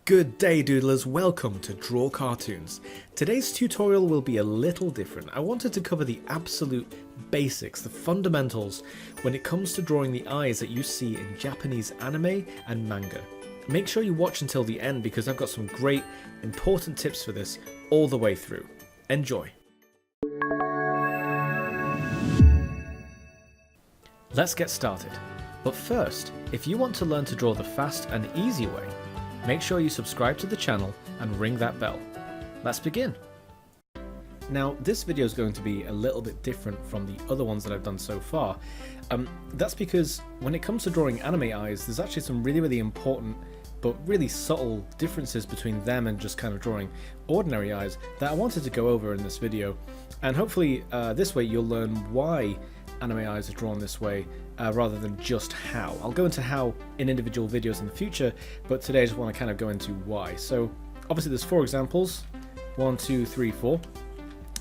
Good day doodlers, welcome to Draw Cartoons. Today's tutorial will be a little different. I wanted to cover the absolute basics, the fundamentals when it comes to drawing the eyes that you see in Japanese anime and manga. Make sure you watch until the end because I've got some great important tips for this all the way through. Enjoy! Let's get started. But first, if you want to learn to draw the fast and easy way, make sure you subscribe to the channel and ring that bell. Let's begin. Now, this video is going to be a little bit different from the other ones that I've done so far. That's because when it comes to drawing anime eyes, there's actually some really important but really subtle differences between them and just kind of drawing ordinary eyes that I wanted to go over in this video. And hopefully this way you'll learn why anime eyes are drawn this way rather than just how. I'll go into how in individual videos in the future, but today I just want to kind of go into why. So obviously there's 4 examples, 1, 2, 3, 4,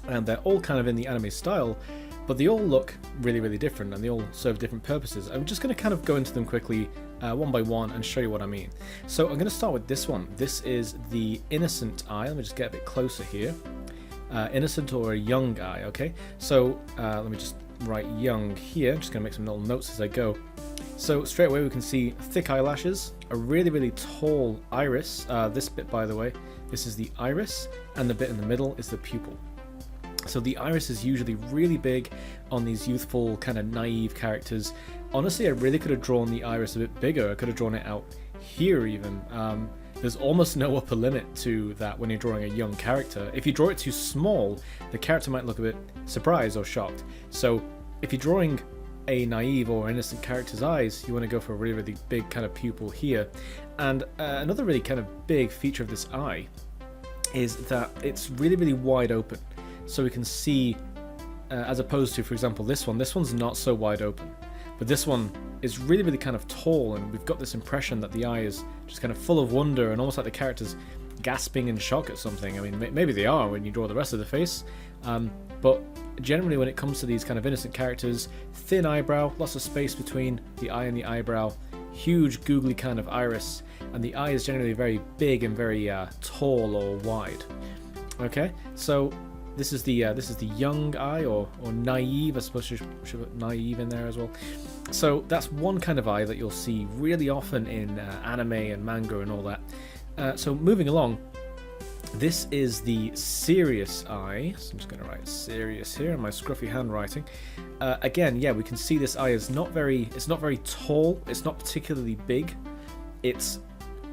and they're all kind of in the anime style, but they all look really different and they all serve different purposes. I'm just going to kind of go into them quickly one by one and show you what I mean. So I'm going to start with this one. This is the innocent eye. Let me just get a bit closer here. Innocent or a young eye, okay? So let me just write young here. I'm just going to make some little notes as I go. So straight away we can see thick eyelashes, a really tall iris. This bit, by the way, this is the iris, and the bit in the middle is the pupil. So the iris is usually really big on these youthful, kind of naive characters. Honestly, I really could have drawn the iris a bit bigger. I could have drawn it out here even. There's almost no upper limit to that when you're drawing a young character. If you draw it too small, the character might look a bit surprised or shocked. So if you're drawing a naive or innocent character's eyes, you want to go for a really big kind of pupil here. And another really kind of big feature of this eye is that it's really wide open. So we can see, as opposed to, for example, this one's not so wide open. But this one is really kind of tall, and we've got this impression that the eye is just kind of full of wonder and almost like the character's gasping in shock at something. I mean, maybe they are when you draw the rest of the face, but generally when it comes to these kind of innocent characters, thin eyebrow, lots of space between the eye and the eyebrow, huge googly kind of iris, and the eye is generally very big and very tall or wide. Okay, so this is the young eye or naive. I suppose I should put naive in there as well. So that's one kind of eye that you'll see really often in anime and manga and all that. So moving along, this is the serious eye. So I'm just going to write serious here in my scruffy handwriting. Again, yeah, we can see this eye is not very tall. It's not particularly big. It's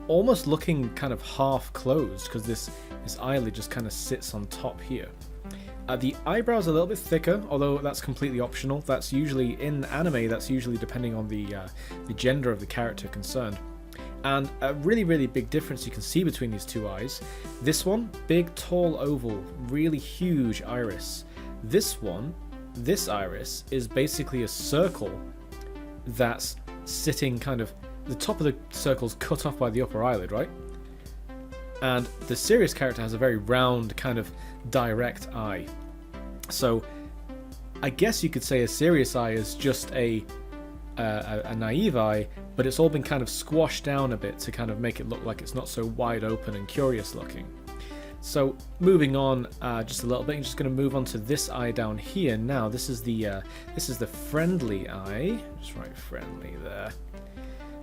almost looking kind of half closed because this eyelid just kind of sits on top here. The eyebrows are a little bit thicker, although that's completely optional. That's usually in anime. That's usually depending on the gender of the character concerned. And a really big difference you can see between these two eyes. This one, big, tall, oval, really huge iris. This one, this iris, is basically a circle that's sitting kind of, the top of the circle's cut off by the upper eyelid, right? And the serious character has a very round, kind of direct eye. So I guess you could say a serious eye is just a naive eye, but it's all been kind of squashed down a bit to kind of make it look like it's not so wide open and curious looking. So moving on just a little bit, I'm just going to move on to this eye down here. Now this is the friendly eye. Just write friendly there.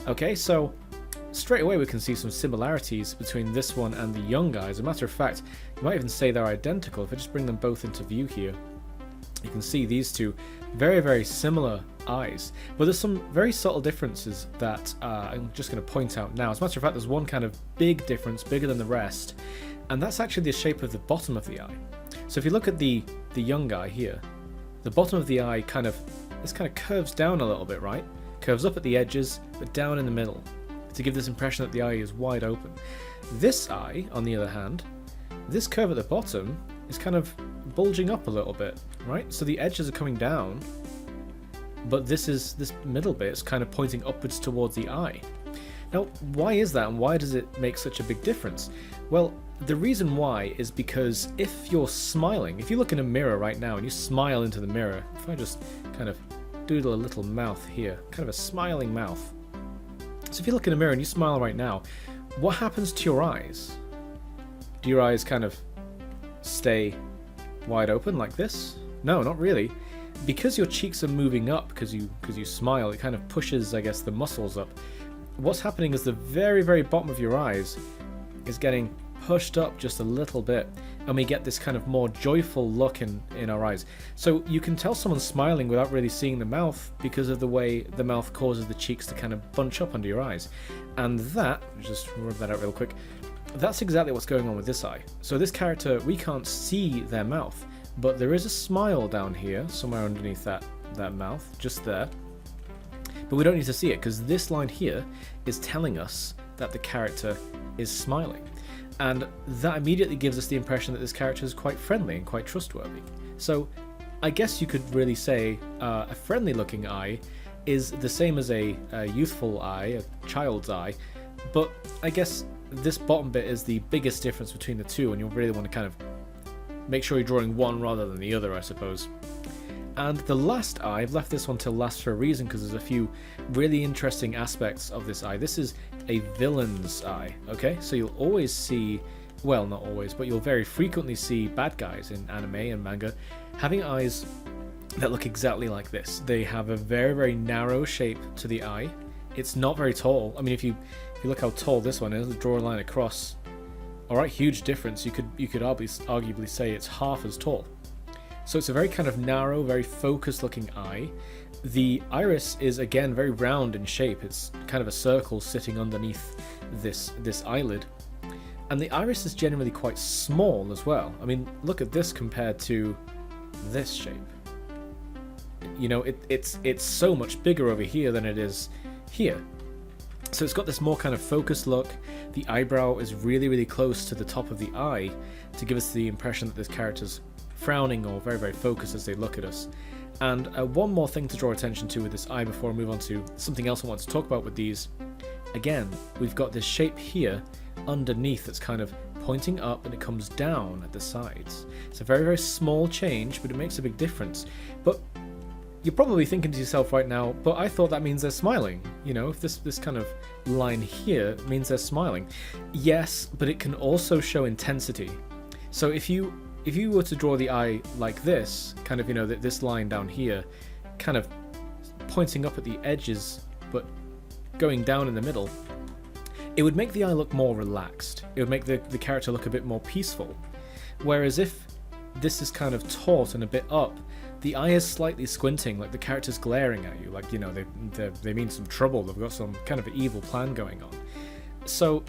Okay, so straight away we can see some similarities between this one and the young eye. As a matter of fact, you might even say they're identical. If I just bring them both into view here, you can see these two very similar eyes. But there's some very subtle differences that I'm just going to point out now. As a matter of fact, there's one kind of big difference, bigger than the rest, and that's actually the shape of the bottom of the eye. So if you look at the young eye here, the bottom of the eye kind of curves down a little bit, right? Curves up at the edges, but down in the middle, to give this impression that the eye is wide open. This eye, on the other hand, this curve at the bottom is kind of bulging up a little bit, right? So the edges are coming down, but this middle bit is kind of pointing upwards towards the eye. Now, why is that, and why does it make such a big difference? Well, the reason why is because if you're smiling, if you look in a mirror right now and you smile into the mirror, if I just kind of doodle a little mouth here, kind of a smiling mouth. So if you look in a mirror and you smile right now, what happens to your eyes? Do your eyes kind of stay wide open like this? No, not really. Because your cheeks are moving up, because you smile, it kind of pushes, I guess, the muscles up. What's happening is the very, very bottom of your eyes is getting pushed up just a little bit, and we get this kind of more joyful look in our eyes. So you can tell someone's smiling without really seeing the mouth because of the way the mouth causes the cheeks to kind of bunch up under your eyes. And that, just rub that out real quick, that's exactly what's going on with this eye. So this character, we can't see their mouth, but there is a smile down here, somewhere underneath that mouth, just there. But we don't need to see it, because this line here is telling us that the character is smiling. And that immediately gives us the impression that this character is quite friendly and quite trustworthy. So I guess you could really say a friendly looking eye is the same as a youthful eye, a child's eye, but I guess this bottom bit is the biggest difference between the two, and you'll really want to kind of make sure you're drawing one rather than the other, I suppose. And the last eye, I've left this one till last for a reason, because there's a few really interesting aspects of this eye. This is a villain's eye, okay? So you'll always see, well, not always, but you'll very frequently see bad guys in anime and manga having eyes that look exactly like this. They have a very, very narrow shape to the eye. It's not very tall. I mean, if you look how tall this one is, draw a line across. All right, huge difference. You could arguably say it's half as tall. So it's a very kind of narrow, very focused looking eye. The iris is again very round in shape. It's kind of a circle sitting underneath this eyelid. And the iris is generally quite small as well. I mean, look at this compared to this shape. You know, it's so much bigger over here than it is here. So it's got this more kind of focused look. The eyebrow is really, really close to the top of the eye to give us the impression that this character's frowning or very, very focused as they look at us. And one more thing to draw attention to with this eye before I move on to something else I want to talk about with these. Again, we've got this shape here underneath that's kind of pointing up, and it comes down at the sides. It's a very, very small change, but it makes a big difference. But you're probably thinking to yourself right now, but I thought that means they're smiling. You know, if this kind of line here means they're smiling. Yes, but it can also show intensity. So if you were to draw the eye like this, kind of, you know, this line down here, kind of pointing up at the edges, but going down in the middle, it would make the eye look more relaxed. It would make the character look a bit more peaceful. Whereas if this is kind of taut and a bit up, the eye is slightly squinting, like the character's glaring at you, like, you know, they mean some trouble, they've got some kind of evil plan going on. So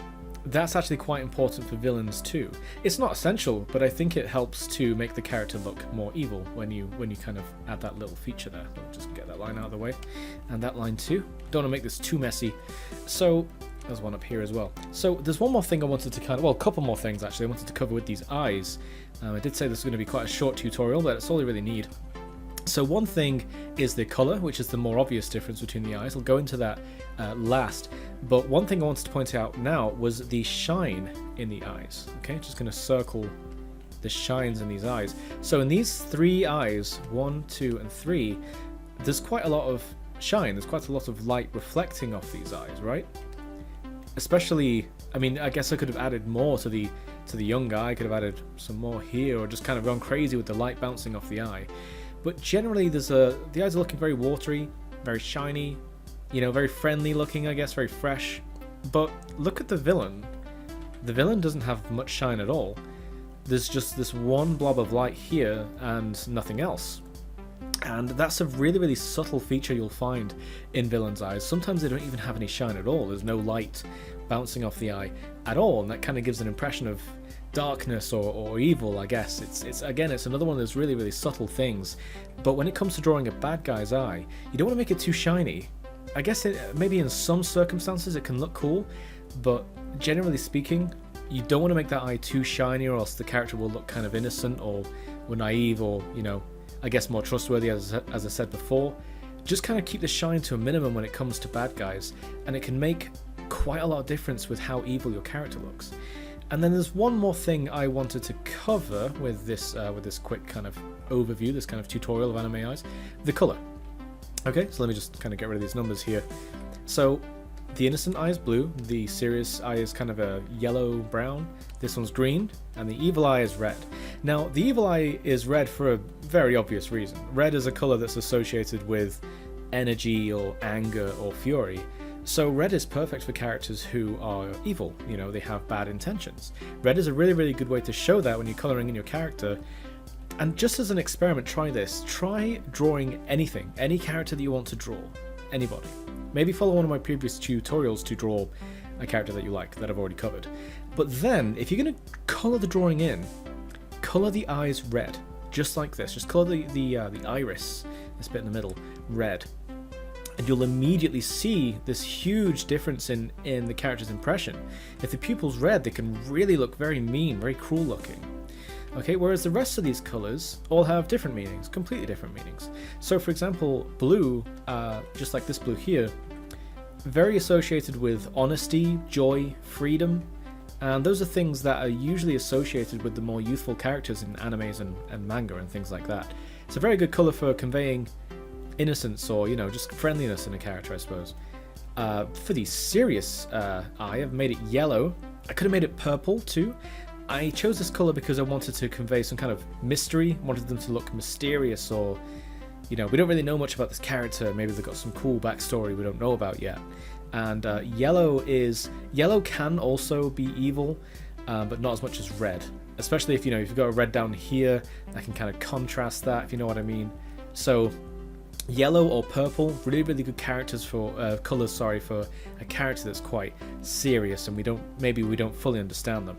that's actually quite important for villains too. It's not essential, but I think it helps to make the character look more evil when you kind of add that little feature there. I'll just get that line out of the way, and that line too. Don't want to make this too messy. So there's one up here as well. So there's one more thing I wanted to kind of, well, a couple more things actually I wanted to cover with these eyes. I did say this was going to be quite a short tutorial, but that's all you really need. So one thing is the colour, which is the more obvious difference between the eyes. I'll go into that last. But one thing I wanted to point out now was the shine in the eyes. Okay, just going to circle the shines in these eyes. So in these three eyes, 1, 2, and 3, there's quite a lot of shine. There's quite a lot of light reflecting off these eyes, right? Especially, I mean, I guess I could have added more to the young guy. I could have added some more here, or just kind of gone crazy with the light bouncing off the eye. But generally, the eyes are looking very watery, very shiny, you know, very friendly looking, I guess, very fresh. But look at the villain. The villain doesn't have much shine at all. There's just this one blob of light here and nothing else. And that's a really, really subtle feature you'll find in villains' eyes. Sometimes they don't even have any shine at all. There's no light bouncing off the eye at all, and that kind of gives an impression of darkness or evil, I guess. It's another one of those really, really subtle things. But when it comes to drawing a bad guy's eye, you don't want to make it too shiny. I guess maybe in some circumstances it can look cool, but generally speaking, you don't want to make that eye too shiny, or else the character will look kind of innocent or naive, or, you know, I guess more trustworthy, as I said before. Just kind of keep the shine to a minimum when it comes to bad guys, and it can make quite a lot of difference with how evil your character looks. And then there's one more thing I wanted to cover with this quick kind of overview, this kind of tutorial of anime eyes: the color. Okay, so let me just kind of get rid of these numbers here. So The innocent eye is blue, the serious eye is kind of a yellow-brown, this one's green, and the evil eye is red. Now, the evil eye is red for a very obvious reason. Red is a color that's associated with energy or anger or fury. So red is perfect for characters who are evil, you know, they have bad intentions. Red is a really, really good way to show that when you're coloring in your character. And just as an experiment, try this. Try drawing anything, any character that you want to draw, anybody. Maybe follow one of my previous tutorials to draw a character that you like, that I've already covered. But then, if you're going to color the drawing in, color the eyes red, just like this. Just color the iris, this bit in the middle, red. And you'll immediately see this huge difference in the character's impression. If the pupil's red, they can really look very mean, very cruel looking. Okay, whereas the rest of these colors all have different meanings, completely different meanings. So for example, blue, just like this blue here, very associated with honesty, joy, freedom, and those are things that are usually associated with the more youthful characters in animes and manga and things like that. It's a very good color for conveying innocence or, you know, just friendliness in a character, I suppose. For the serious eye, I've made it yellow. I could have made it purple too. I chose this color because I wanted to convey some kind of mystery, wanted them to look mysterious, or, you know, we don't really know much about this character, maybe they've got some cool backstory we don't know about yet. And yellow can also be evil, but not as much as red, especially if, you know, if you've got a red down here, that can kind of contrast that, if you know what I mean. So yellow or purple, really, really good characters for colors, sorry, for a character that's quite serious and we don't fully understand them.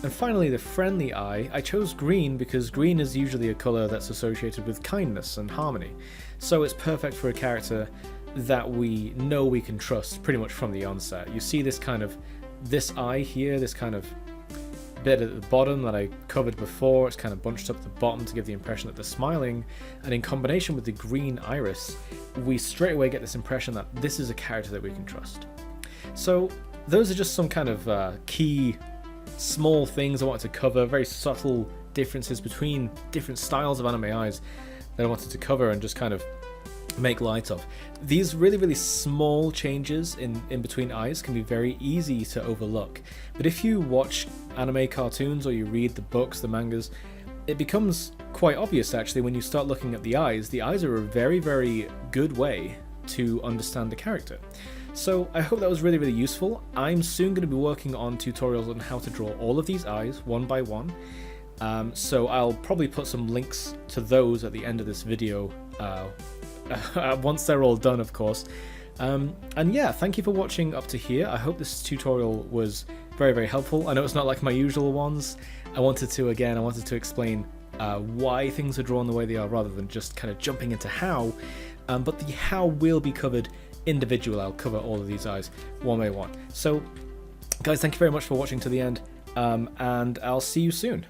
And finally, the friendly eye, I chose green because green is usually a color that's associated with kindness and harmony. So it's perfect for a character that we know we can trust pretty much from the onset. You see this eye here, this kind of bit at the bottom that I covered before, it's kind of bunched up at the bottom to give the impression that they're smiling, and in combination with the green iris, we straight away get this impression that this is a character that we can trust. So those are just some kind of key small things I wanted to cover, very subtle differences between different styles of anime eyes that I wanted to cover and just kind of make light of. These really, really small changes in between eyes can be very easy to overlook, but if you watch anime cartoons or you read the books, the mangas, it becomes quite obvious actually when you start looking at the eyes. The eyes are a very, very good way to understand the character. So I hope that was really, really useful. I'm soon going to be working on tutorials on how to draw all of these eyes one by one. So I'll probably put some links to those at the end of this video once they're all done, of course. And yeah, thank you for watching up to here. I hope this tutorial was very, very helpful. I know it's not like my usual ones. I wanted to explain why things are drawn the way they are rather than just kind of jumping into how. But the how will be covered individual. I'll cover all of these eyes one by one. So guys, thank you very much for watching to the end, and I'll see you soon.